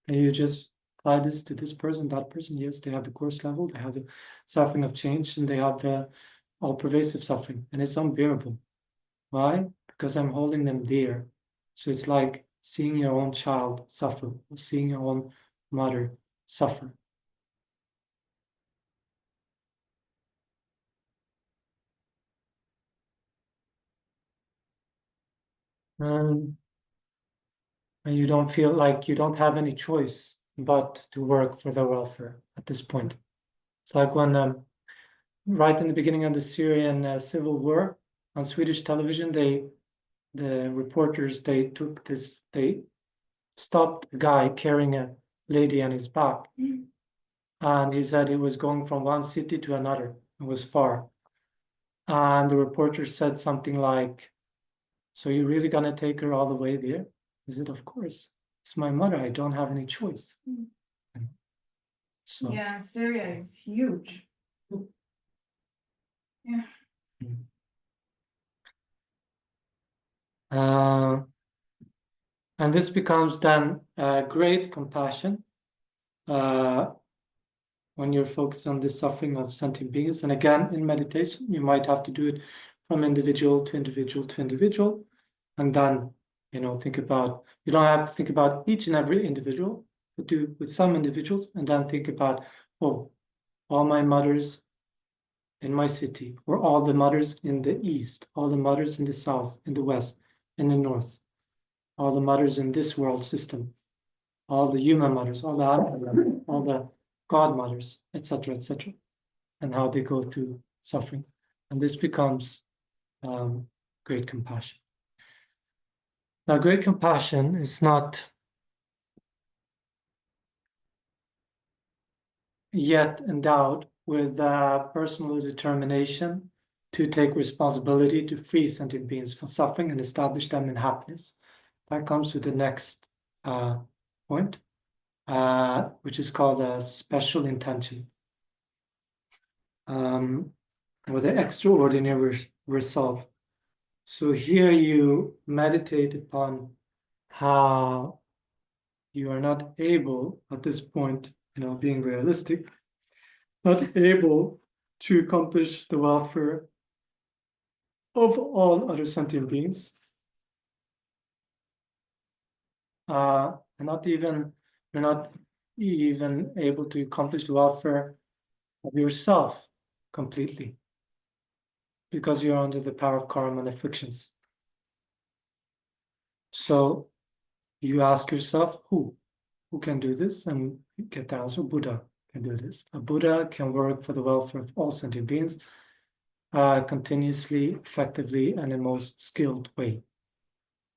And you just apply this to this person, that person. Yes, they have the coarse level, they have the suffering of change, and they have the all-pervasive suffering. And it's unbearable. Why? Because I'm holding them dear. So it's like seeing your own child suffer, or seeing your own mother suffer. And you don't feel like you don't have any choice but to work for their welfare at this point. It's like when, right in the beginning of the Syrian civil war, on Swedish television, the reporters, they stopped a guy carrying a lady on his back. And he said he was going from one city to another. It was far. And the reporter said something like, "So you're really gonna take her all the way there?" He said, "Of course. It's my mother. I don't have any choice." So Yeah, Syria is huge. Yeah. And this becomes then great compassion when you're focused on the suffering of sentient beings. And again, in meditation, you might have to do it from individual to individual to individual. And then, think about, you don't have to think about each and every individual, but do with some individuals, and then think about, oh, all my mothers in my city, or all the mothers in the east, all the mothers in the south, in the west, in the north, all the mothers in this world system, all the human mothers, all the God mothers, etc., and how they go through suffering. And this becomes great compassion. Now, great compassion is not yet endowed with personal determination to take responsibility to free sentient beings from suffering and establish them in happiness. That comes with the next point, which is called a special intention, with an extraordinary resolve. So here you meditate upon how you are not able, at this point, being realistic, not able to accomplish the welfare of all other sentient beings. And you're not even able to accomplish the welfare of yourself completely, because you're under the power of karma and afflictions. So you ask yourself, who can do this? And you get the answer, Buddha can do this. A Buddha can work for the welfare of all sentient beings continuously, effectively, and in the most skilled way.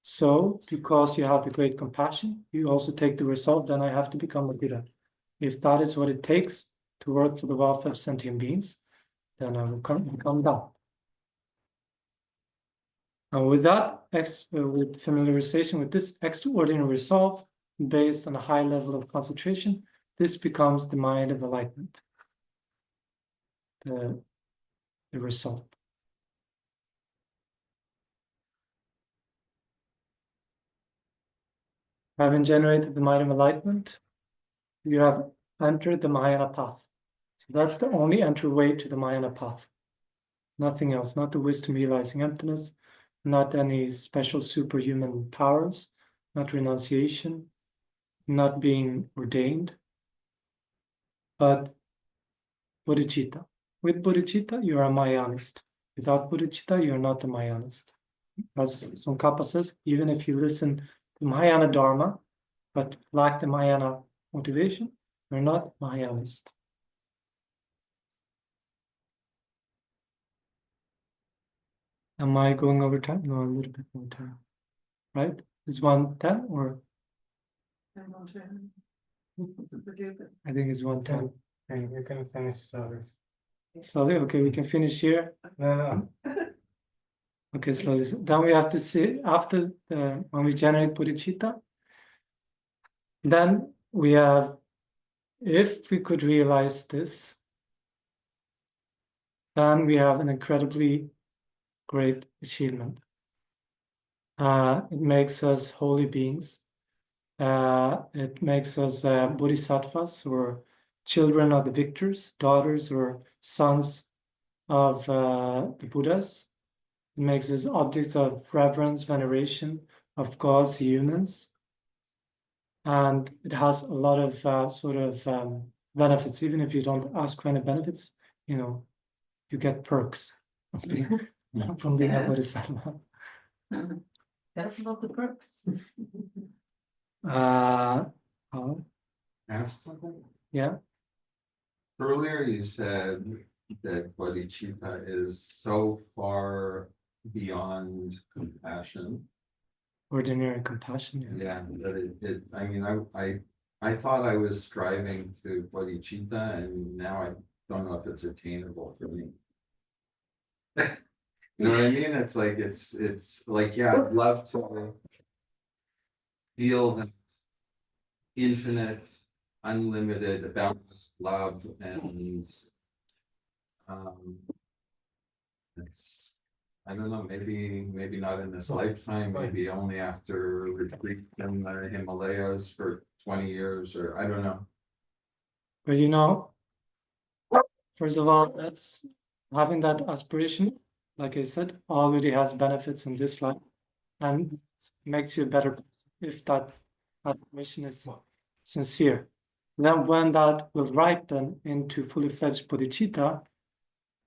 So because you have the great compassion, you also take the resolve, then I have to become a Buddha. If that is what it takes to work for the welfare of sentient beings, then I will become that. And with that, with familiarization with this extraordinary resolve, based on a high level of concentration, this becomes the mind of enlightenment. the result. Having generated the mind of enlightenment, you have entered the Mahayana path. So that's the only entryway to the Mahayana path. Nothing else, not the wisdom realizing emptiness, not any special superhuman powers, not renunciation, not being ordained, but bodhicitta. With bodhicitta, you are a Mahayanist. Without bodhicitta, you are not a Mahayanist. As Tsongkhapa says, even if you listen to Mahayana Dharma, but lack the Mahayana motivation, you're not Mahayanist. Am I going over time? No, a little bit more time. Right? Is 1:10 or I'm not sure. I think it's 1:10. And you can finish slowly. Slowly, okay, we can finish here. No. Okay, slowly. Then we have to see after when we generate bodhicitta, then we have, if we could realize this, then we have an incredibly great achievement. It makes us holy beings. It makes us bodhisattvas, or children of the victors, daughters or sons of the Buddhas. It makes us objects of reverence, veneration of gods, humans. And it has a lot of benefits. Even if you don't ask for any benefits, you get perks from being a bodhisattva. Tell us about the perks. Ask something? Yeah. Earlier you said that bodhicitta is so far beyond compassion. Ordinary compassion. Yeah, that I mean, I thought I was striving to bodhicitta, and now I don't know if it's attainable for me. You know what I mean? It's like, yeah, I'd love to feel the infinite, unlimited, boundless love, and it's, I don't know, maybe not in this lifetime, maybe only after retreat in the Himalayas for 20 years, or I don't know. But first of all, that's having that aspiration, like I said, already has benefits in this life, and makes you a better person if that mission is sincere. Then when that will ripen into fully fledged bodhicitta,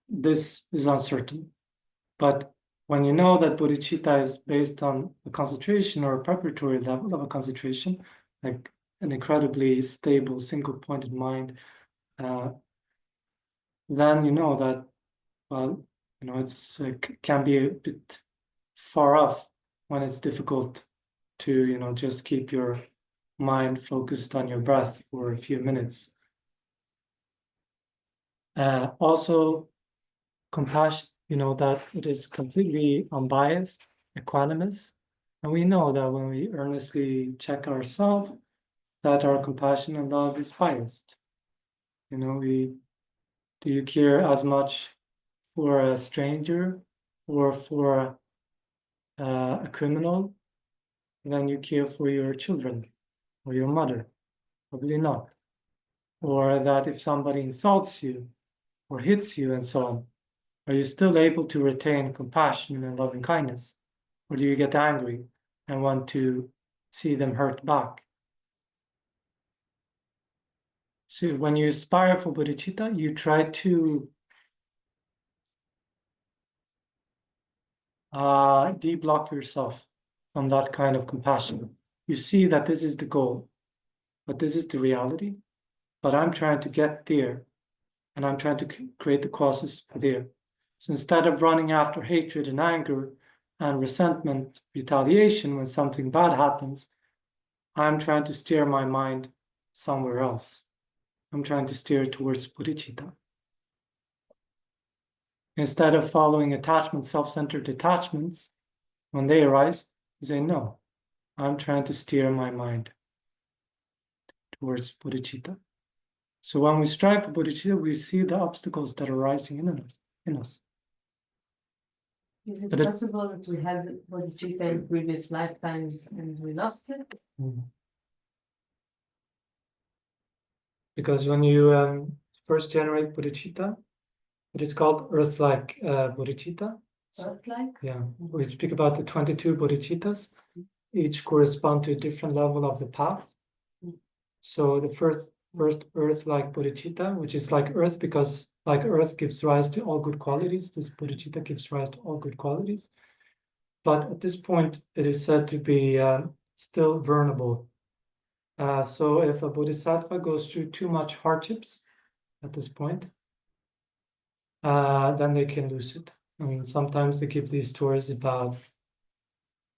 this is uncertain. But when you know that bodhicitta is based on a concentration or a preparatory level of a concentration, like an incredibly stable, single-pointed mind, then you know that, well, it's can be a bit far off when it's difficult to, just keep your mind focused on your breath for a few minutes. Also, compassion, that it is completely unbiased, equanimous. And we know that when we earnestly check ourselves, that our compassion and love is biased. Do you care as much for a stranger or for a criminal than you care for your children or your mother? Probably not. Or that if somebody insults you or hits you and so on, are you still able to retain compassion and loving kindness? Or do you get angry and want to see them hurt back? So when you aspire for bodhicitta, you try to de-block yourself from that kind of compassion. You see that this is the goal, but this is the reality. But I'm trying to get there, and I'm trying to create the causes for there. So instead of running after hatred and anger and resentment, retaliation when something bad happens, I'm trying to steer my mind somewhere else. I'm trying to steer towards bodhicitta. Instead of following attachments, self-centered attachments, when they arise, you say, no, I'm trying to steer my mind towards bodhicitta. So when we strive for bodhicitta, we see the obstacles that are rising in us. Is it But it- possible that we had bodhicitta in previous lifetimes and we lost it? Because when you first generate bodhicitta, it is called earth-like bodhicitta. Earth-like? Yeah, we speak about the 22 bodhicittas. Each correspond to a different level of the path. So the first earth-like bodhicitta, which is like earth because like earth gives rise to all good qualities, this bodhicitta gives rise to all good qualities. But at this point, it is said to be still vulnerable. So if a bodhisattva goes through too much hardships at this point, then they can lose it. I mean, sometimes they give these stories about,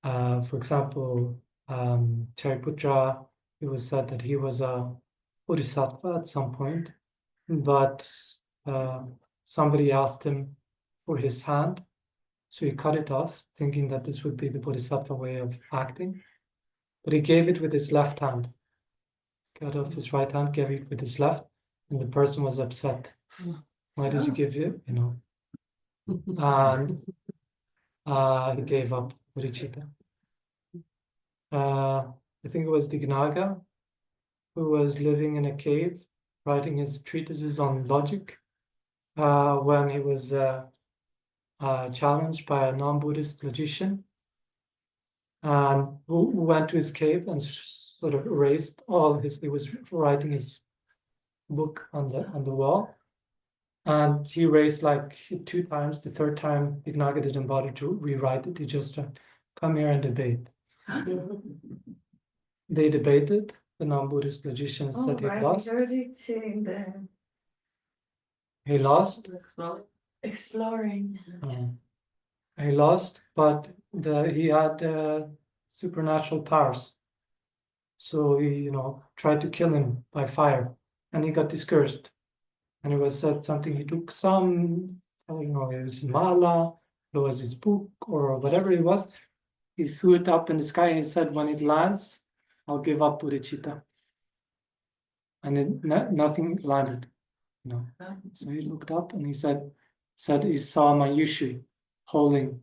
for example, Shariputra. It was said that he was a bodhisattva at some point, but somebody asked him for his hand, so he cut it off, thinking that this would be the bodhisattva way of acting. But he gave it with his left hand. Cut off his right hand, gave it with his left, and the person was upset. Why did you give it? You know. And he gave up bodhicitta. I think it was Dignaga who was living in a cave, writing his treatises on logic, when he was challenged by a non-Buddhist logician, and who went to his cave and sort of erased all his. He was writing his book on the wall, and he erased like 2 times. The third time, Dignaga didn't bother to rewrite it. He just said, "Come here and debate." They debated. The non-Buddhist logician said he right, lost. we heard it in the He lost. exploring. He lost, but he had supernatural powers. So he, tried to kill him by fire, and he got discouraged. And it was said something. He took some, it was mala, it was his book or whatever it was. He threw it up in the sky and he said, "When it lands, I'll give up bodhicitta." And nothing landed, So he looked up and he said he saw Mayushi holding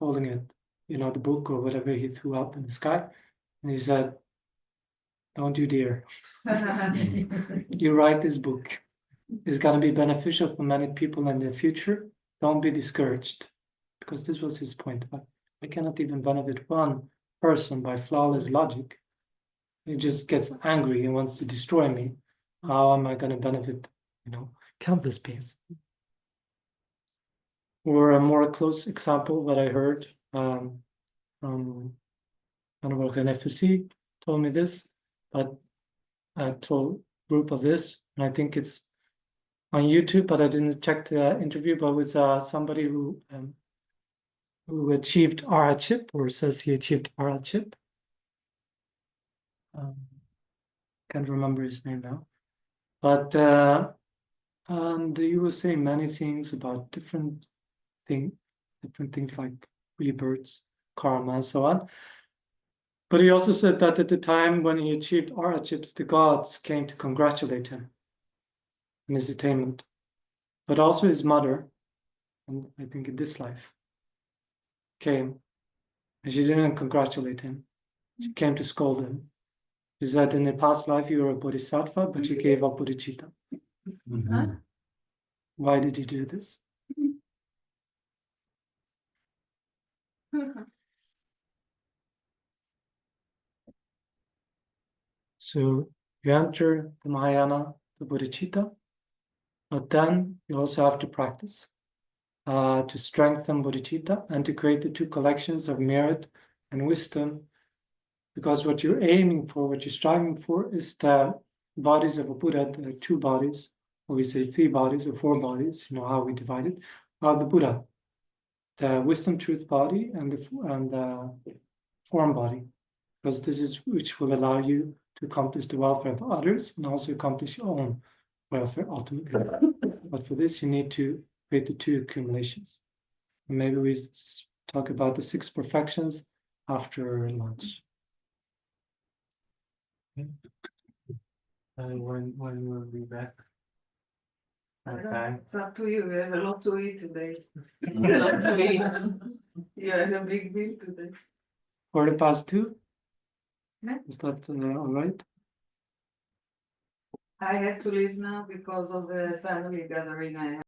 it, the book or whatever he threw up in the sky. And he said, "Don't you dare. You write this book. It's going to be beneficial for many people in the future. Don't be discouraged." Because this was his point. But I cannot even benefit one person by flawless logic. He just gets angry and wants to destroy me. How am I going to benefit, countless beings? Or a more close example that I heard from Honorable René Fussi told me this, but I told a group of this, and I think it's on YouTube, but I didn't check the interview, but it was somebody who achieved arhatship, or says he achieved arhatship. Can't remember his name now, but and he was saying many things about different things like rebirths, karma, and so on. But he also said that at the time when he achieved arhatships, the gods came to congratulate him in his attainment, but also his mother, and I think in this life, came, and she didn't congratulate him. She came to scold him. She said, "In the past life, you were a bodhisattva, but you gave up bodhicitta. Why did you do this?" So you enter the Mahayana, the bodhicitta, but then you also have to practice to strengthen bodhicitta and to create the 2 collections of merit and wisdom, because what you're aiming for, what you're striving for, is the bodies of a Buddha, the 2 bodies, or we say 3 bodies or 4 bodies, how we divide it, are the Buddha, the wisdom truth body and the form body, because this is which will allow you to accomplish the welfare of others and also accomplish your own welfare ultimately. But for this, you need to create the 2 accumulations. And maybe we talk about the 6 perfections after lunch. And when will we be back? I don't know, Okay. it's up to you. We have a lot to eat today. Love to eat. You had a big deal today. For the past two? Yeah. Is that all right? I had to leave now because of the family gathering I had.